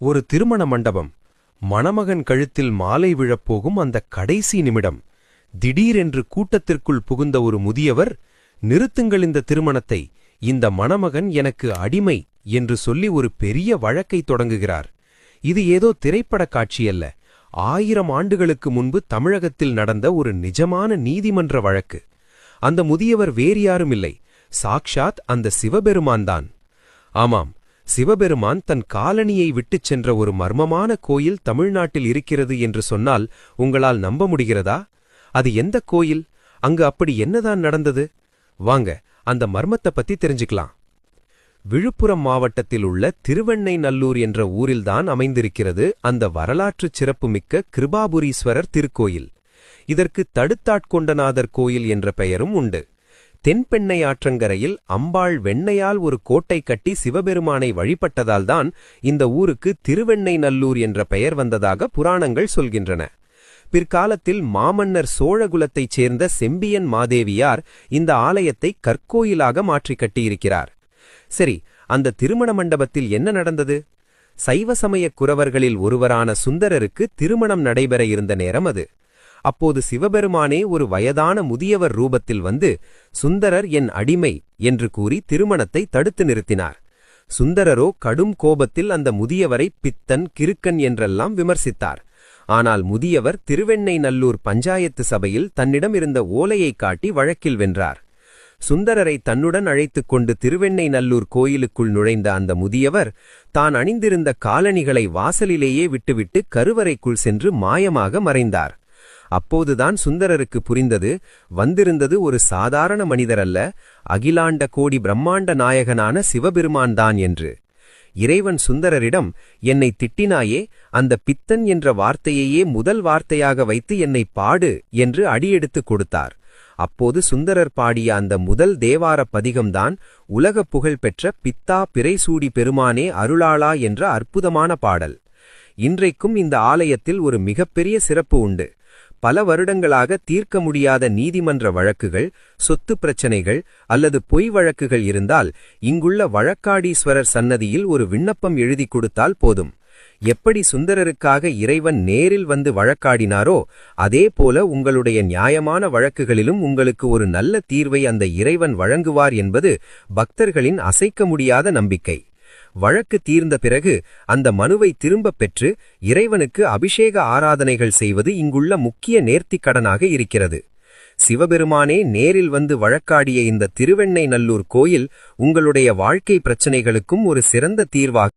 ஒரு திருமண மண்டபம். மணமகன் கழுத்தில் மாலை விழப்போகும் அந்த கடைசி நிமிடம். திடீரென்று கூட்டத்திற்குள் புகுந்த ஒரு முதியவர், நிறுத்துங்கள் இந்த திருமணத்தை, இந்த மணமகன் எனக்கு அடிமை என்று சொல்லி ஒரு பெரிய வழக்கை தொடங்குகிறார். இது ஏதோ திரைப்படக் காட்சியல்ல, 1000 ஆண்டுகளுக்கு முன்பு தமிழகத்தில் நடந்த ஒரு நிஜமான நீதிமன்ற வழக்கு. அந்த முதியவர் வேறு யாருமில்லை, சாக்ஷாத் அந்த சிவபெருமான்தான். ஆமாம், சிவபெருமான் தன் காலணியை விட்டுச் சென்ற ஒரு மர்மமான கோயில் தமிழ்நாட்டில் இருக்கிறது என்று சொன்னால் உங்களால் நம்ப முடிகிறதா? அது எந்த கோயில்? அங்கு அப்படி என்னதான் நடந்தது? வாங்க, அந்த மர்மத்தை பத்தி தெரிஞ்சுக்கலாம். விழுப்புரம் மாவட்டத்தில் உள்ள திருவெண்ணைநல்லூர் என்ற ஊரில்தான் அமைந்திருக்கிறது அந்த வரலாற்றுச் சிறப்புமிக்க கிருபாபுரீஸ்வரர் திருக்கோயில். இதற்கு தடுத்தாட்கொண்டநாதர் கோயில் என்ற பெயரும் உண்டு. தென்பெண்ணை ஆற்றங்கரையில் அம்பாள் வெண்ணையால் ஒரு கோட்டை கட்டி சிவபெருமானை வழிபட்டதால்தான் இந்த ஊருக்கு திருவெண்ணைநல்லூர் என்ற பெயர் வந்ததாக புராணங்கள் சொல்கின்றன. பிற்காலத்தில் மாமன்னர் சோழகுலத்தைச் சேர்ந்த செம்பியன் மாதேவியார் இந்த ஆலயத்தை கற்கோயிலாக மாற்றி கட்டியிருக்கிறார். சரி, அந்த திருமண மண்டபத்தில் என்ன நடந்தது? சைவ சமயக் குரவர்களில் ஒருவரான சுந்தரருக்கு திருமணம் நடைபெற இருந்த நேரம் அது. அப்போது சிவபெருமானே ஒரு வயதான முதியவர் ரூபத்தில் வந்து, சுந்தரர் என் அடிமை என்று கூறி திருமணத்தை தடுத்து நிறுத்தினார். சுந்தரரோ கடும் கோபத்தில் அந்த முதியவரை பித்தன், கிறுக்கன் என்றெல்லாம் விமர்சித்தார். ஆனால் முதியவர் திருவெண்ணைநல்லூர் பஞ்சாயத்து சபையில் தன்னிடம் இருந்த ஓலையை காட்டி வழக்கில் வென்றார். சுந்தரரை தன்னுடன் அழைத்துக் கொண்டு திருவெண்ணைநல்லூர் கோயிலுக்குள் நுழைந்த அந்த முதியவர் தான் அணிந்திருந்த காலணிகளை வாசலிலேயே விட்டுவிட்டு கருவறைக்குள் சென்று மாயமாக மறைந்தார். அப்போதுதான் சுந்தரருக்கு புரிந்தது, வந்திருந்தது ஒரு சாதாரண மனிதரல்ல, அகிலாண்ட கோடி பிரம்மாண்ட நாயகனான சிவபெருமான்தான் என்று. இறைவன் சுந்தரரிடம், என்னை திட்டினாயே, அந்த பித்தன் என்ற வார்த்தையையே முதல் வார்த்தையாக வைத்து என்னை பாடு என்று அடியெடுத்துக் கொடுத்தார். அப்போது சுந்தரர் பாடிய அந்த முதல் தேவார பதிகம்தான் உலக புகழ்பெற்ற பித்தா பிறைசூடி பெருமானே அருளாளா என்ற அற்புதமான பாடல். இன்றைக்கும் இந்த ஆலயத்தில் ஒரு மிகப்பெரிய சிறப்பு உண்டு. பல வருடங்களாக தீர்க்க முடியாத நீதிமன்ற வழக்குகள், சொத்து பிரச்சனைகள் அல்லது பொய் வழக்குகள் இருந்தால் இங்குள்ள வழக்காடீஸ்வரர் சன்னதியில் ஒரு விண்ணப்பம் எழுதி கொடுத்தால் போதும். எப்படி சுந்தரருக்காக இறைவன் நேரில் வந்து வழக்காடினாரோ அதே போல உங்களுடைய நியாயமான வழக்குகளிலும் உங்களுக்கு ஒரு நல்ல தீர்வை அந்த இறைவன் வழங்குவார் என்பது பக்தர்களின் அசைக்க முடியாத நம்பிக்கை. வழக்கு தீர்ந்த பிறகு அந்த மனுவை திரும்பப் பெற்று இறைவனுக்கு அபிஷேக ஆராதனைகள் செய்வது இங்குள்ள முக்கிய நேர்த்திக்கடனாக இருக்கிறது. சிவபெருமானே நேரில் வந்து வழக்காடிய இந்த திருவெண்ணைநல்லூர் கோயில் உங்களுடைய வாழ்க்கை பிரச்சனைகளுக்கும் ஒரு சிறந்த தீர்வாக